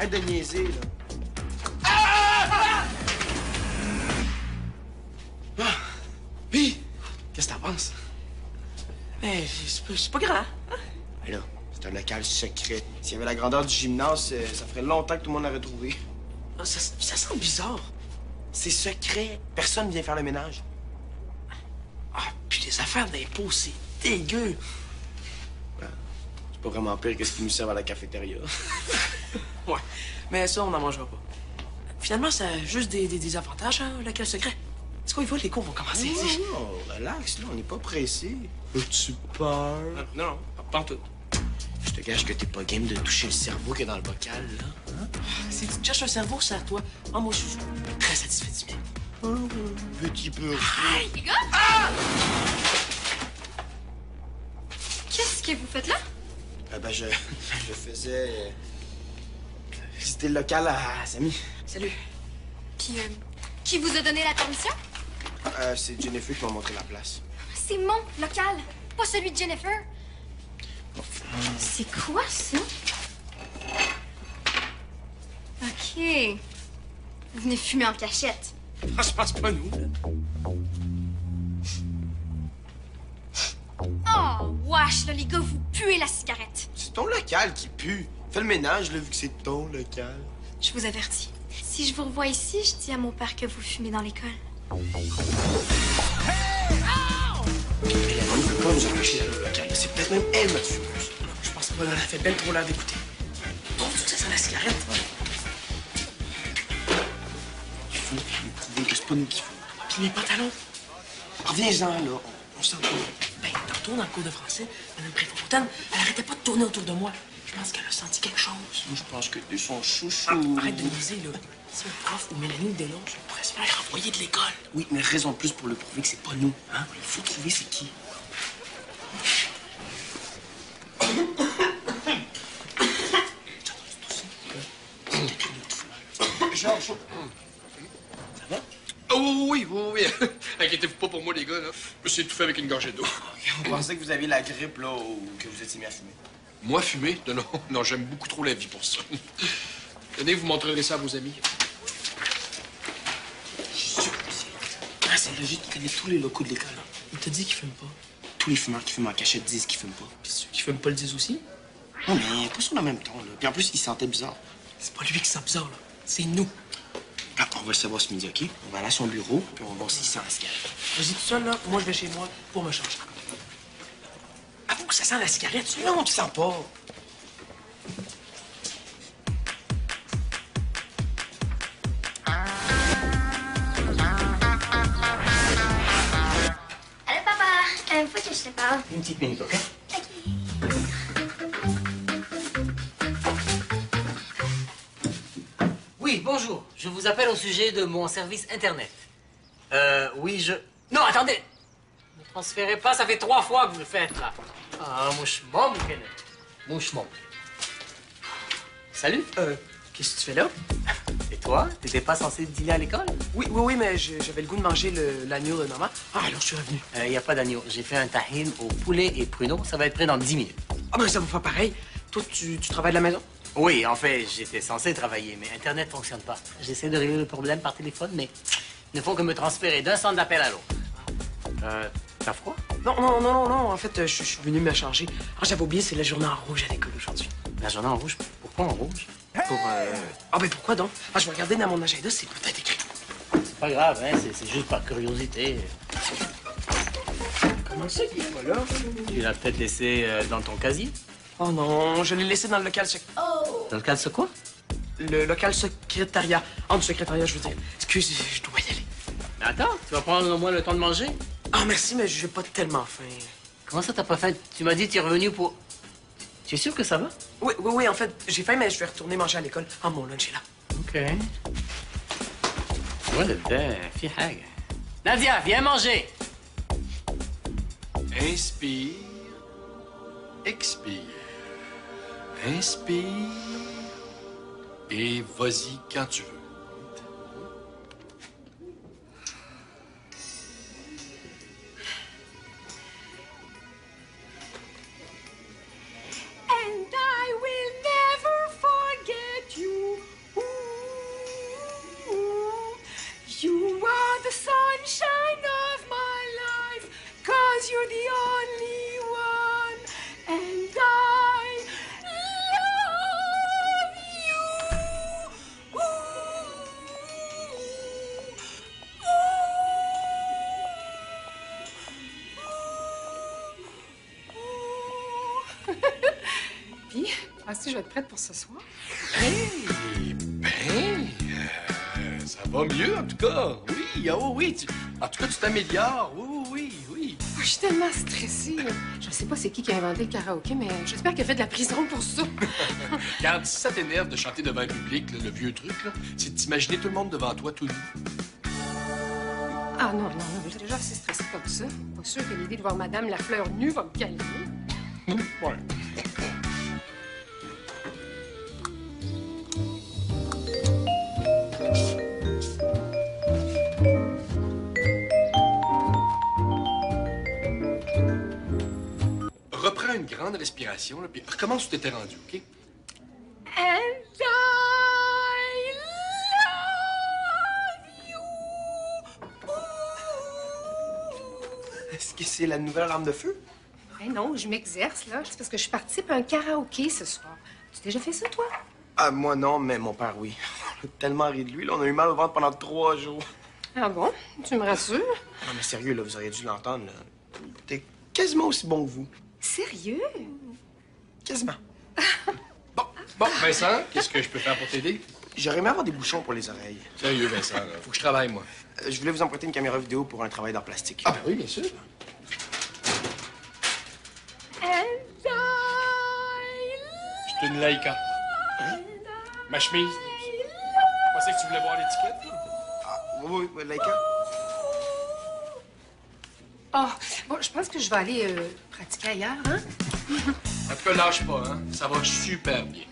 Arrête de niaiser, là. Puis, qu'est-ce que t'en penses? Mais c'est pas grand. Hein? Mais là, c'est un local secret. S'il y avait la grandeur du gymnase, ça ferait longtemps que tout le monde l'aurait trouvé. Ça sent bizarre. C'est secret. Personne vient faire le ménage. Ah, puis les affaires d'impôts, c'est dégueu. C'est pas vraiment pire que ce qui nous sert à la cafétéria. Ouais, mais ça, on n'en mangera pas. Finalement, ça a juste des avantages, hein, le local secret. C'est quoi, ils voient, les cours vont commencer. Non, relax, là, on n'est pas pressé. As-tu peur? Non, pas en tout. Je te gage que t'es pas game de toucher le cerveau qui est dans le bocal, là. Hein? Si tu te cherches un cerveau, c'est à toi. Ah, moi, je suis très satisfait du mien. Oh, petit peu. Hey, les gars! Qu'est-ce que vous faites là? Ben, je faisais... visiter le local à Samy. Salut. Puis, qui vous a donné la permission? C'est Jennifer qui m'a montré la place. C'est mon local, pas celui de Jennifer. C'est quoi, ça? OK. Vous venez fumer en cachette. Franchement, c'est pas nous, là. Oh, wesh, là, les gars, vous puez la cigarette. C'est ton local qui pue. Fais le ménage, là, vu que c'est ton local. Je vous avertis. Si je vous revois ici, je dis à mon père que vous fumez dans l'école. Mais la mamie peut pas nous empêcher d'aller au local. C'est peut-être même elle, notre fumeuse. Je pense pas, elle a fait belle pour l'air d'écouter. Trouves-tu que ça sent la cigarette? Il faut lui prouver que c'est pas nous qui fumons. Puis les pantalons. Reviens-en, là. On s'en va. Ben, tantôt, dans le cours de français, Mme Préfontaine, elle arrêtait pas de tourner autour de moi. Je pense qu'elle a senti quelque chose. Moi, je pense que t'es son chouchou. Ah, arrête de niaiser, là. Si un prof ou Mélanie le dénonce, on pourrait se faire renvoyer de l'école. Oui, mais raison de plus pour le prouver que c'est pas nous. Hein? Il faut trouver c'est qui. Georges. Ça va? Oh oui. Inquiétez-vous pas pour moi, les gars, là. Je me suis étouffé avec une gorgée d'eau. On pensait que vous aviez la grippe, là, ou que vous étiez mis à fumer. Moi, fumer? Non, j'aime beaucoup trop la vie pour ça. Tenez, vous montrerez ça à vos amis. Je suis sûr que c'est... Ah, c'est logique, il connaît tous les locaux de l'école. Il t'a dit qu'il fume pas. Tous les fumeurs qui fument en cachette disent qu'ils fument pas. Puis ceux qui fument pas le disent aussi. Non, mais pas sur le même ton, là. Puis en plus, il sentait bizarre. C'est pas lui qui sent bizarre, là. C'est nous. Ah, on va le savoir ce midi, OK? On va aller à son bureau, puis on va voir s'il sent la cigarette. Vas-y tout seul, là. Moi, je vais chez moi pour me changer. Avoue que ça sent la cigarette. Non, tu sens pas. Allô, papa. Faut que je te parle. Une petite minute, OK? Oui, bonjour. Je vous appelle au sujet de mon service Internet. Oui, je... Non, attendez! Ne transférez pas, ça fait 3 fois que vous le faites, là. Ah, mouche mombre, Kenneth. Mouche mombre. Salut. Qu'est-ce que tu fais là? Et toi? T'étais pas censé dîner à l'école? Oui, mais j'avais le goût de manger l'agneau de maman. Ah, alors je suis revenu. Y a pas d'agneau. J'ai fait un tahine au poulet et pruneau. Ça va être prêt dans 10 minutes. Ah, ben ça vous fait pareil. Toi, tu travailles de la maison? Oui, en fait, j'étais censé travailler, mais Internet fonctionne pas. J'essaie de régler le problème par téléphone, mais il ne faut que me transférer d'un centre d'appel à l'autre. T'as froid? Non. En fait, je suis venu me changer. Ah, j'avais oublié, c'est la journée en rouge à l'école aujourd'hui. La journée en rouge? Pourquoi en rouge? Ah, ben pourquoi donc? Ah, je vais regarder dans mon agenda, c'est peut-être écrit. C'est pas grave, hein, c'est juste par curiosité. Comment ça qu'il est pas là? Tu l'as peut-être laissé dans ton casier? Oh non, je l'ai laissé dans le local Dans le cas de ce quoi? Le local secrétariat. Ah, du secrétariat, je veux dire. Excuse, je dois y aller. Mais attends, tu vas prendre au moins le temps de manger? Ah, merci, mais j'ai pas tellement faim. Comment ça, t'as pas faim? Tu m'as dit que tu es revenu pour... Tu es sûr que ça va? Oui, en fait, j'ai faim, mais je vais retourner manger à l'école. Ah, mon lunch est là. OK. Ouais, في حاجة. Nadia, viens manger! Inspire. Expire. Inspire. Et vas-y quand tu veux. And I will never forget you the only one, and I love you. Puis, penses-tu que je vais être prête pour ce soir? Ça va mieux, en tout cas. Oui, oh oui. En tout cas, tu t'améliores. Oui. Oh, je suis tellement stressée. Là. Je sais pas c'est qui a inventé le karaoké, mais j'espère qu'il a fait de la prison pour ça. Regarde, si ça t'énerve de chanter devant un public, là, le vieux truc, là, c'est de t'imaginer tout le monde devant toi tout nu. Ah non, je suis déjà assez stressée comme ça. Pas sûr que l'idée de voir Madame Lafleur nue va me calmer. Ouais. Reprends une grande respiration, là, puis recommence où t'étais rendu, OK? And I love you. Est-ce que c'est la nouvelle alarme de feu? Ben non, je m'exerce, là. C'est parce que je participe à un karaoké ce soir. Tu as déjà fait ça, toi? Ah, moi non, mais mon père, oui. On a tellement ri de lui, là. On a eu mal au ventre pendant 3 jours. Ah bon? Tu me rassures? Non, mais sérieux, là, vous auriez dû l'entendre, là. T'es quasiment aussi bon que vous. Sérieux? Quasiment. Bon, Vincent, qu'est-ce que je peux faire pour t'aider? J'aurais aimé avoir des bouchons pour les oreilles. Sérieux, Vincent, là, faut que je travaille, moi. Je voulais vous emprunter une caméra vidéo pour un travail d'art plastique. Ah, ben oui, bien sûr. And I C'est une Leica. Ma chemise. Je pensais que tu voulais voir l'étiquette. Oui, Laika. Oh, bon, je pense que je vais aller pratiquer ailleurs, hein? En tout cas, lâche pas, hein? Ça va super bien.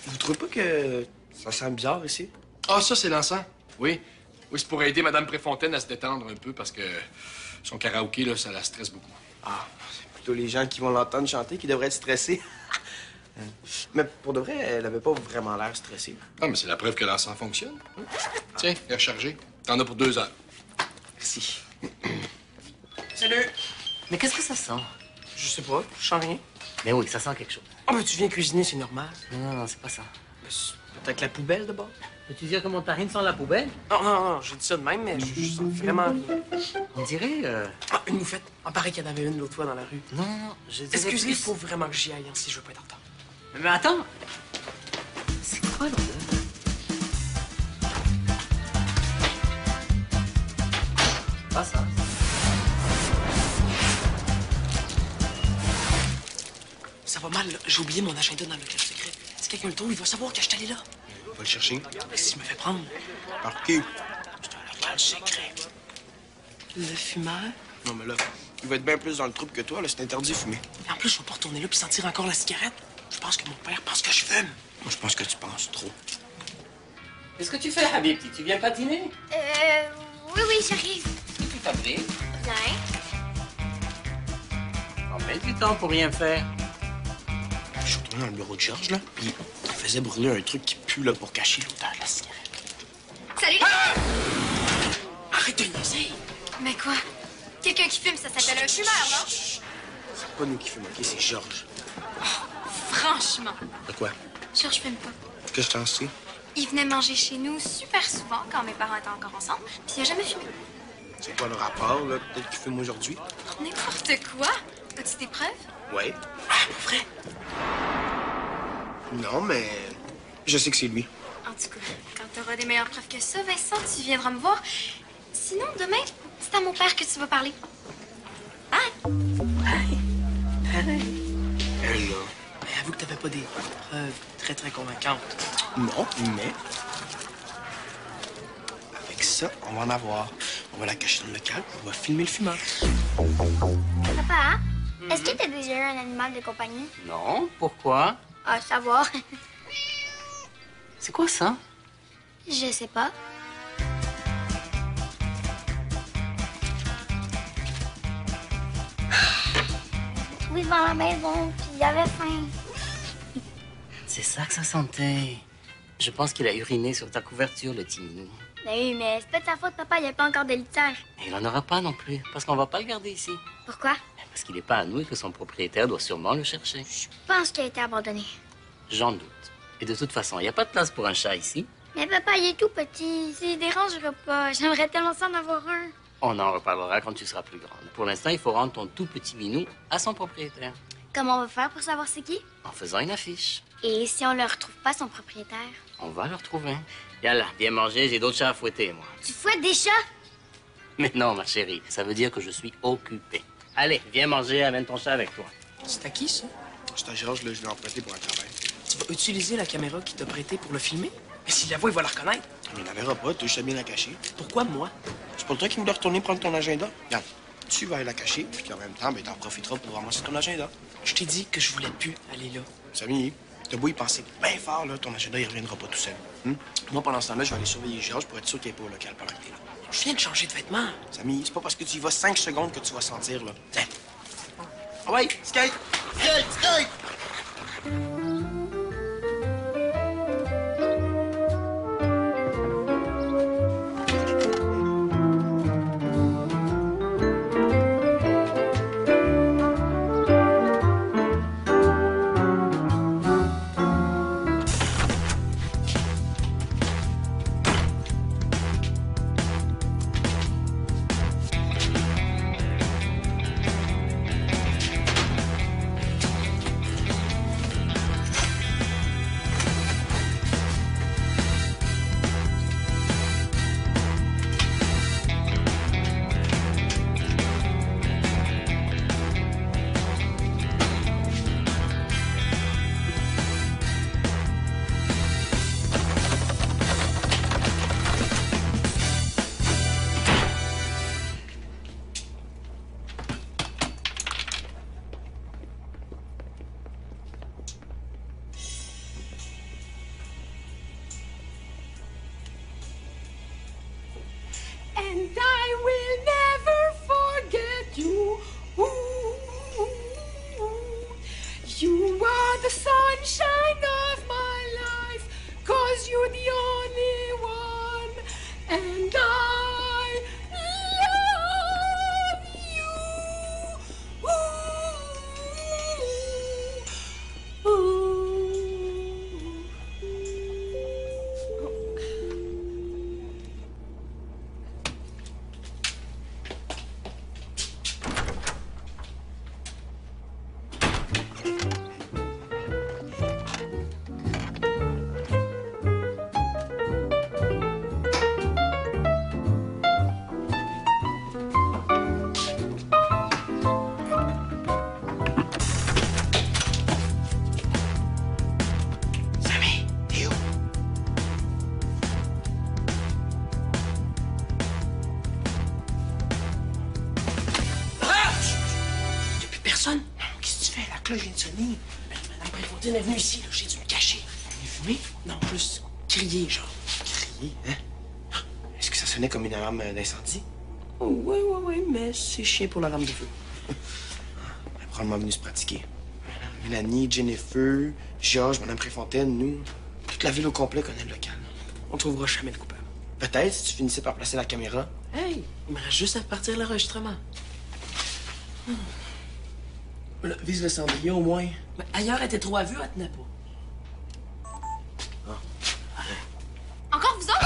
Vous trouvez pas que ça sent bizarre ici? Ah, ça, c'est l'encens? Oui. Oui, c'est pour aider Mme Préfontaine à se détendre un peu parce que son karaoké, là, ça la stresse beaucoup. Ah, c'est plutôt les gens qui vont l'entendre chanter qui devraient être stressés. Mais pour de vrai, elle avait pas vraiment l'air stressée. Ah, mais c'est la preuve que l'encens fonctionne. Tiens, elle est rechargée. T'en as pour 2 heures. Merci. Salut! Mais qu'est-ce que ça sent? Je sais pas, je sens rien. Mais oui, ça sent quelque chose. Ah, ben tu viens cuisiner, c'est normal. Non, c'est pas ça. Ben, c'est peut-être la poubelle de bord. Veux-tu dire que mon tarine sent la poubelle? Non, j'ai dit ça de même, mais je sens vraiment rien. On dirait... Ah, une moufette. Ah, pareil qu'il y en avait une l'autre fois dans la rue. Non, je dirais Excusez, il plus- faut vraiment que j'y aille hein, si je veux pas être en retard. Mais attends! C'est quoi l'odeur? Pas ça. Ça va mal, là. J'ai oublié mon agenda dans le cage secret. Si quelqu'un le trouve, il va savoir que je suis allé là. Va le chercher. Mais si je me fais prendre, Par qui? c'est un local secret. Le fumeur. Non, mais là, il va être bien plus dans le trouble que toi, là. C'est interdit de fumer. Et en plus, je vais pas retourner là puis sentir encore la cigarette. Je pense que mon père pense que je fume. Moi, je pense que tu penses trop. Qu'est-ce que tu fais, Habibti? Tu viens patiner? Oui, j'arrive. Est-ce que tu t'abrites? Bien. On met du temps pour rien faire. Je suis retourné dans le bureau de Georges, là, puis il faisait brûler un truc qui pue, là, pour cacher l'odeur de la cigarette. Salut. Arrête de niaiser. Mais quoi? Quelqu'un qui fume, ça s'appelle un fumeur, non? C'est pas nous qui fumons, OK? C'est Georges. Franchement. De quoi? Georges fume pas. Qu'est-ce que t'en sais? Il venait manger chez nous super souvent quand mes parents étaient encore ensemble, puis il a jamais fumé. C'est quoi le rapport, là? Peut-être qu'il fume aujourd'hui? N'importe quoi. As-tu des preuves? Ouais. Ah, pour vrai? Non, mais je sais que c'est lui. En tout cas, quand t'auras des meilleures preuves que ça, Vincent, tu viendras me voir. Sinon, demain, c'est à mon père que tu vas parler. Bye! Elle, là. Mais avoue que t'avais pas des preuves très, très convaincantes. Non, mais... Avec ça, on va en avoir. On va la cacher dans le local, on va filmer le fumeur. Papa, est-ce que t'as déjà eu un animal de compagnie? Non, pourquoi? Ah, savoir. C'est quoi ça? Je sais pas. Oui, devant la maison, puis il avait faim. C'est ça que ça sentait. Je pense qu'il a uriné sur ta couverture, le Timmy. Ben oui, mais c'est pas de sa faute, papa, il n'y a pas encore de litière. Et il n'en aura pas non plus, parce qu'on va pas le garder ici. Pourquoi? Parce qu'il n'est pas à nous et que son propriétaire doit sûrement le chercher. Je pense qu'il a été abandonné. J'en doute. Et de toute façon, il n'y a pas de place pour un chat ici. Mais papa, il est tout petit. S'il dérangera pas, j'aimerais tellement ça en avoir un. On en reparlera quand tu seras plus grande. Pour l'instant, il faut rendre ton tout petit minou à son propriétaire. Comment on va faire pour savoir c'est qui? En faisant une affiche. Et si on ne retrouve pas son propriétaire? On va le retrouver. Yalla, viens manger, j'ai d'autres chats à fouetter, moi. Tu fouettes des chats? Mais non, ma chérie, ça veut dire que je suis occupé. Allez, viens manger, amène ton chat avec toi. C'est à qui, ça? C'est à Georges, là, je l'ai emprunté pour un travail. Tu vas utiliser la caméra qu'il t'a prêtée pour le filmer? Mais s'il la voit, il va la reconnaître. Mais il la verra pas, tu sais bien la cacher. Pourquoi moi? C'est pas le toi qui voulais retourner prendre ton agenda? Regarde, tu vas aller la cacher, puis en même temps, ben, t'en profiteras pour ramasser ton agenda. Je t'ai dit que je voulais plus aller là. Samy, t'as beau y penser bien fort, là, ton agenda, il reviendra pas tout seul. Moi, pendant ce temps-là, je vais aller surveiller Georges pour être sûr qu'il n'est pas au local pendant que t'es là. Je viens de changer de vêtements. Samy, c'est pas parce que tu y vas 5 secondes que tu vas sentir, là. Tiens. Ah ouais, skate! Skate, skate! And I will never forget you. Ooh, you are the sunshine of my life, 'cause you're the only one. And I love you. Ooh, ooh. Samy, t'es où? Ah! Y'a plus personne. Qu'est-ce que tu fais? La cloche vient de sonner. Madame Préfontaine est venue ici, là. J'ai dû me cacher. On est fumé? Non, plus crier, genre. Crier, hein? Est-ce que ça sonnait comme une alarme d'incendie? Oui, mais c'est chien pour la rame de feu. Elle est probablement venue se pratiquer. Mélanie, Jennifer, Georges, Madame Préfontaine, nous. Toute la ville au complet connaît le local. On trouvera jamais le coupable. Peut-être si tu finissais par placer la caméra. Hey, il me reste juste à partir l'enregistrement. Là, vise le cendrier au moins. Mais ailleurs, elle était trop à vue, elle tenait pas. Encore vous autres?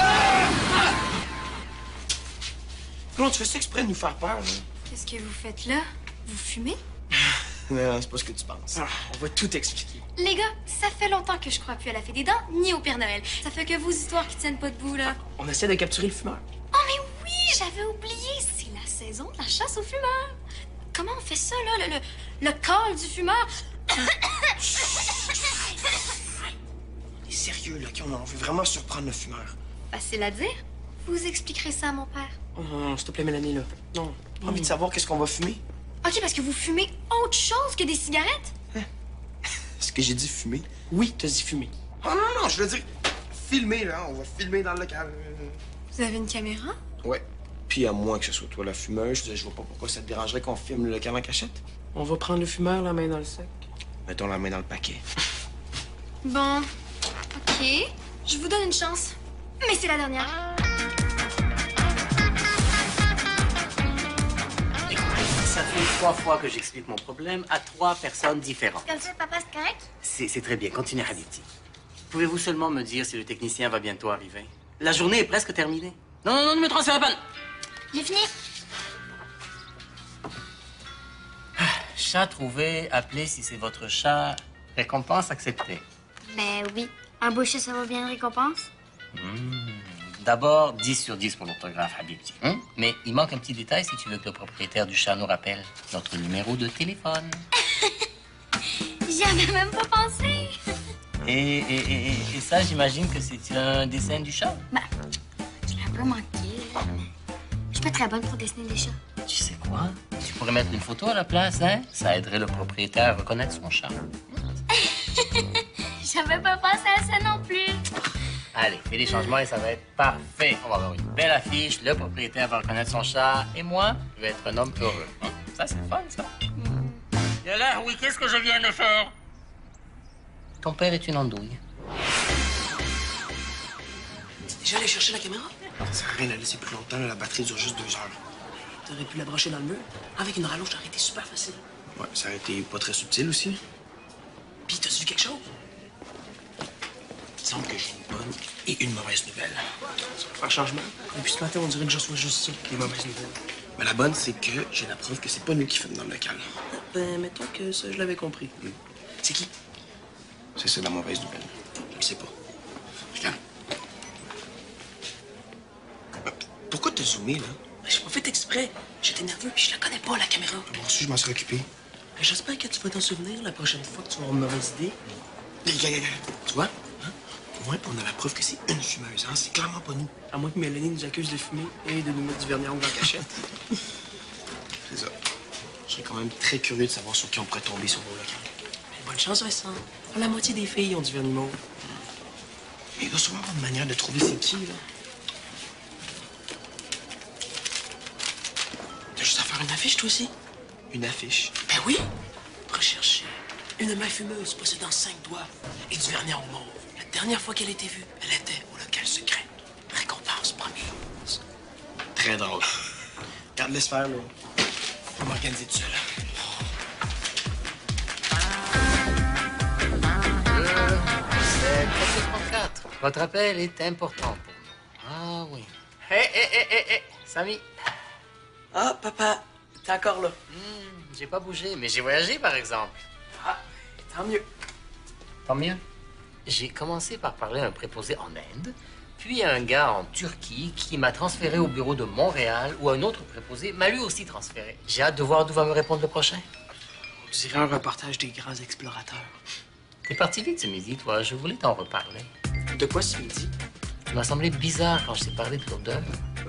Claude, tu fais ça exprès de nous faire peur, là? Qu'est-ce que vous faites là? Vous fumez? Non, c'est pas ce que tu penses. Ah, on va tout expliquer. Les gars, ça fait longtemps que je crois plus à la fée des dents, ni au Père Noël. Ça fait que vos histoires qui tiennent pas debout, là. On essaie de capturer le fumeur. Oh, mais oui, j'avais oublié. C'est la saison de la chasse aux fumeurs. Comment on fait ça, là? Le col du fumeur? On est sérieux, là, on veut vraiment surprendre le fumeur. Facile à dire. Vous expliquerez ça à mon père. Oh, non, s'il te plaît, Mélanie, là. Non. Pas envie de savoir qu'est-ce qu'on va fumer? OK, parce que vous fumez autre chose que des cigarettes? Est-ce que j'ai dit fumer? Oui, t'as dit fumer. Oh non, je veux dire filmer, là. On va filmer dans le local. Vous avez une caméra? Ouais. Puis à moins que ce soit toi la fumeuse, je vois pas pourquoi ça te dérangerait qu'on filme le local en cachette. On va prendre le fumeur, la main dans le sac. Mettons la main dans le paquet. Bon, OK. Je vous donne une chance. Mais c'est la dernière. ça fait 3 fois que j'explique mon problème à 3 personnes différentes. Comme ça, papa, c'est correct? C'est très bien. Continuez, Habibti. Pouvez-vous seulement me dire si le technicien va bientôt arriver? La journée est presque terminée. Non, non, non, ne me transférez pas. J'ai fini. Chat trouvé, appelez si c'est votre chat. Récompense acceptée. Ben oui. Un beau chat, ça vaut bien une récompense? D'abord, 10 sur 10 pour l'orthographe, Habibti. Mais il manque un petit détail si tu veux que le propriétaire du chat nous rappelle notre numéro de téléphone. J'y avais même pas pensé. Et ça, j'imagine que c'est un dessin du chat. Ben, je l'ai un peu manqué, là. Je suis pas très bonne pour dessiner des chats. Tu sais quoi? Tu pourrais mettre une photo à la place, hein? Ça aiderait le propriétaire à reconnaître son chat. J'avais pas pensé à ça non plus. Allez, fais les changements et ça va être parfait. On va avoir une belle affiche, le propriétaire va reconnaître son chat et moi, je vais être un homme heureux. Ça, c'est fun, ça. Et là, oui, qu'est-ce que je viens de faire? Ton père est une andouille. T'es déjà allé chercher la caméra? Ça sert à rien de la laisser plus longtemps, là, la batterie dure juste 2 heures. T'aurais pu la brancher dans le mur. Avec une rallonge, ça aurait été super facile. Ouais, ça aurait été pas très subtil aussi. Puis, t'as-tu vu quelque chose? Il semble que j'ai une bonne et une mauvaise nouvelle. Ça va faire changement. Depuis ce matin, on dirait que je reçois juste ça, les mauvaises nouvelles. Mais la bonne, c'est que j'ai la preuve que c'est pas nous qui fument dans le local. Ben, mettons que ça, je l'avais compris. C'est qui? C'est ça la mauvaise nouvelle. Je le sais pas. Regarde. Pourquoi t'as zoomé, là? Ben, j'ai pas fait exprès. J'étais nerveux, puis je la connais pas, la caméra. Moi aussi, je m'en serais occupé. Ben, j'espère que tu vas t'en souvenir la prochaine fois que tu vas avoir une mauvaise idée. Regarde. Tu vois? Hein? Au moins, on a la preuve que c'est une fumeuse, hein? C'est clairement pas nous. À moins que Mélanie nous accuse de fumer et de nous mettre du vernis à ongles en cachette. C'est ça. Je serais quand même très curieux de savoir sur qui on pourrait tomber sur vos locales. Ben, bonne chance, Vincent. La moitié des filles ont du vernis mauve. Mais il doit sûrement avoir une manière de trouver c'est qui, là. T'as juste à faire une affiche, toi aussi? Une affiche. Ben oui! Rechercher une main fumeuse possédant 5 doigts et du vernis à ongles mauve. La dernière fois qu'elle était vue, elle était au local secret. Récompense promise. Très drôle. Regarde, laisse faire, là. Faut m'organiser tout seul. C'est 434. Votre appel est important pour nous. Ah oui. Hé, Samy. Ah, papa, t'es encore là. J'ai pas bougé, mais j'ai voyagé, par exemple. Ah, tant mieux. Tant mieux. J'ai commencé par parler à un préposé en Inde, puis à un gars en Turquie qui m'a transféré au bureau de Montréal, où un autre préposé m'a lui aussi transféré. J'ai hâte de voir d'où va me répondre le prochain. On dirait un reportage des grands explorateurs. T'es parti vite ce midi, toi. Je voulais t'en reparler. De quoi ce midi? Tu m'as semblé bizarre quand je t'ai parlé de l'odeur.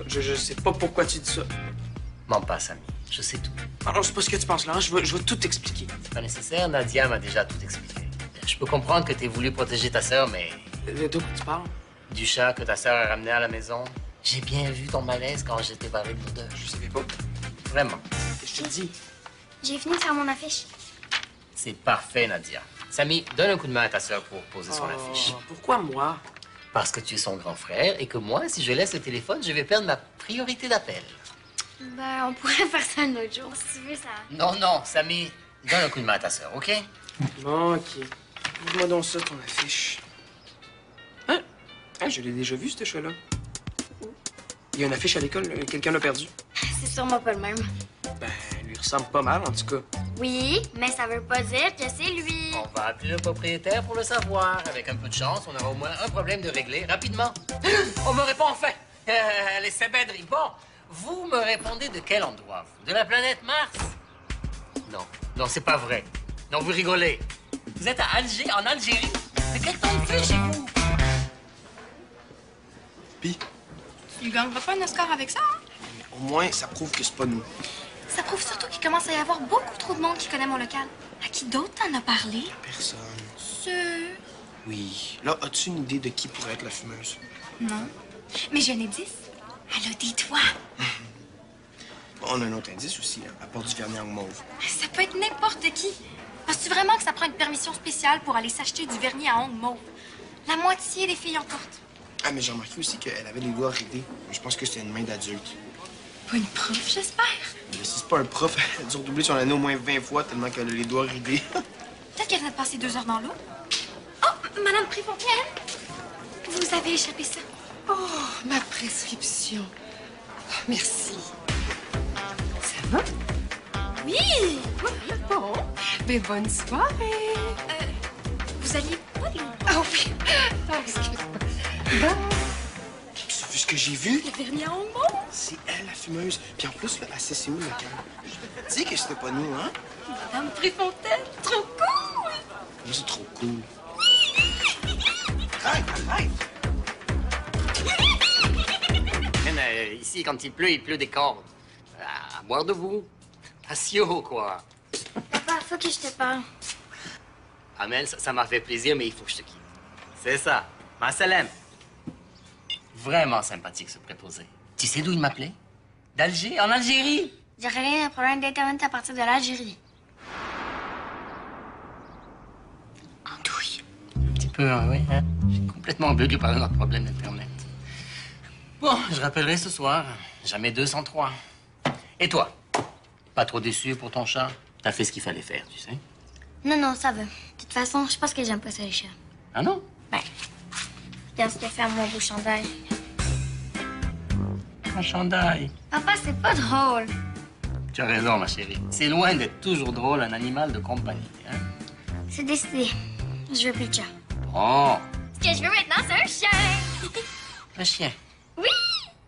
Je sais pas pourquoi tu dis ça. Mens pas, Samy. Je sais tout. Alors, c'est pas ce que tu penses là. Je vais tout expliquer. C'est pas nécessaire. Nadia m'a déjà tout expliqué. Je peux comprendre que t'aies voulu protéger ta sœur, mais De quoi tu parles? du chat que ta sœur a ramené à la maison, j'ai bien vu ton malaise quand je t'ai parlé de l'odeur. Je savais pas. Vraiment. Je te dis. J'ai fini de faire mon affiche. C'est parfait, Nadia. Samy, donne un coup de main à ta sœur pour poser son affiche. Pourquoi moi? Parce que tu es son grand frère et que moi, si je laisse le téléphone, je vais perdre ma priorité d'appel. Ben, on pourrait faire ça un autre jour, si tu veux, ça. Non, Samy, donne un coup de main à ta sœur, OK? Bon, OK. Ouvre-moi donc ça, ton affiche. Hein? Je l'ai déjà vu, ce chat-là. Il y a une affiche à l'école, quelqu'un l'a perdu. C'est sûrement pas le même. Ben, lui ressemble pas mal, en tout cas. Oui, mais ça veut pas dire que c'est lui. On va appeler le propriétaire pour le savoir. Avec un peu de chance, on aura au moins un problème de régler rapidement. On me répond enfin. Les sabèdris. Bon, vous me répondez de quel endroit, vous? De la planète Mars? Non, c'est pas vrai. Non, vous rigolez. Vous êtes à Alger, en Algérie? Mais quel temps il fait chez vous? Puis, Tu gagneras pas un Oscar avec ça, hein? au moins, ça prouve que c'est pas nous. Ça prouve surtout qu'il commence à y avoir beaucoup trop de monde qui connaît mon local. À qui d'autre t'en as parlé? Personne. Sûr? Oui. Là, as-tu une idée de qui pourrait être la fumeuse? Non. Mais j'ai un indice. Elle a des doigts. Bon, on a un autre indice aussi, hein, à part du vernis en mauve. Ça peut être n'importe qui. Penses-tu vraiment que ça prend une permission spéciale pour aller s'acheter du vernis à ongles mauve? La moitié des filles en portent. Ah, mais j'ai remarqué aussi qu'elle avait les doigts ridés. Je pense que c'était une main d'adulte. Pas une prof, j'espère. Mais si c'est pas un prof, elle a dû redoubler son année au moins 20 fois tellement qu'elle a les doigts ridés. Peut-être qu'elle vient de passer 2 heures dans l'eau. Oh, Madame Préfontaine! Vous avez échappé ça. Oh, ma prescription. Oh, merci. Ça va? Oui! Bon, mais bonne soirée. Vous alliez pas de l'eau. Ah oui. Ah, excuse-moi. Bon. Tu as vu ce que j'ai vu? Le vernis à ongles. C'est elle, la fumeuse. Puis en plus, là, elle sait c'est où le cœur. Je te dis que c'était pas nous, hein? Madame Préfontaine, trop cool! Mais c'est trop cool. Arrête, arrête! Ici, quand il pleut des cordes. À boire de vous. Patio, quoi. Papa, faut que je te parle. Amel, ça m'a fait plaisir, mais il faut que je te quitte. C'est ça. Ma Salem. Vraiment sympathique, ce préposé. Tu sais d'où il m'appelait? D'Alger, en Algérie. J'aurais rien un problème d'Internet à partir de l'Algérie. Andouille. Un petit peu, hein, oui. Hein? J'ai complètement bugué par notre problème d'Internet. Bon, je rappellerai ce soir. Jamais 203. Et toi? Pas trop déçu pour ton chat? T'as fait ce qu'il fallait faire, tu sais. Non, non, ça va. De toute façon, je pense que j'aime pas ça, les chats. Ah non? Ben, regarde ce que fait à mon beau chandail. Un chandail. Papa, c'est pas drôle. Tu as raison, ma chérie. C'est loin d'être toujours drôle, un animal de compagnie. Hein? C'est décidé. Je veux plus de chat. Oh, Ce que je veux maintenant, c'est un chien. un chien. Oui!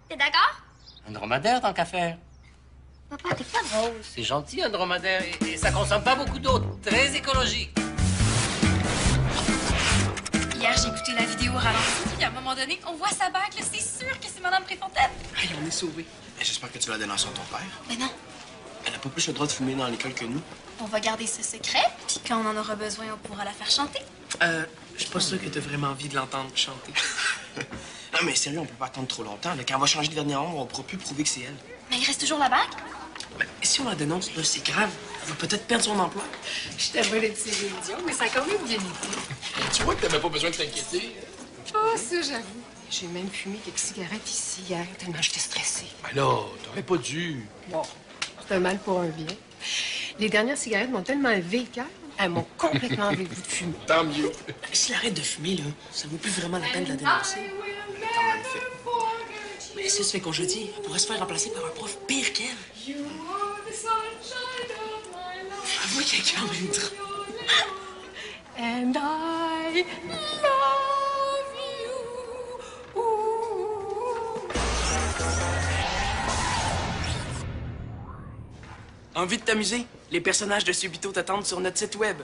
T'es d'accord? Un dromadaire, tant qu'à faire. Papa, t'es pas drôle. C'est gentil, un dromadaire, et ça consomme pas beaucoup d'eau. Très écologique. Hier, j'ai écouté la vidéo au ralenti, puis à un moment donné, on voit sa bague, là, c'est sûr que c'est Madame Préfontaine. Hey, on est sauvés. J'espère que tu vas dénoncer à ton père. Mais non, Elle n'a pas plus le droit de fumer dans l'école que nous. on va garder ce secret, puis quand on en aura besoin, on pourra la faire chanter. Je suis pas sûr que t'as vraiment envie de l'entendre chanter. Non, mais sérieux, on peut pas attendre trop longtemps. Là. Quand elle va changer de vernis à ongles, on pourra plus prouver que c'est elle. Mais il reste toujours la bague. Ben, si on la dénonce, là, c'est grave. Elle va peut-être perdre son emploi. Je t'avouais les petits idiots, mais ça a quand même bien été. Tu vois que t'avais pas besoin de t'inquiéter. Oh, ça, j'avoue. J'ai même fumé quelques cigarettes ici hier, tellement j'étais stressée. Ben là, t'aurais pas dû. Bon, c'est un mal pour un bien. Les dernières cigarettes m'ont tellement levé le cœur, elles m'ont complètement enlevé le goût de fumer. Tant mieux. S'il arrête de fumer, là, ça vaut plus vraiment la peine de la dénoncer. Quand même fait. Mais si elle se fait congédier, elle pourrait se faire remplacer par un prof pire qu'elle. Avoue qu'elle est quand même drôle. And I love you. Ooh. Envie de t'amuser? Les personnages de Subito t'attendent sur notre site web.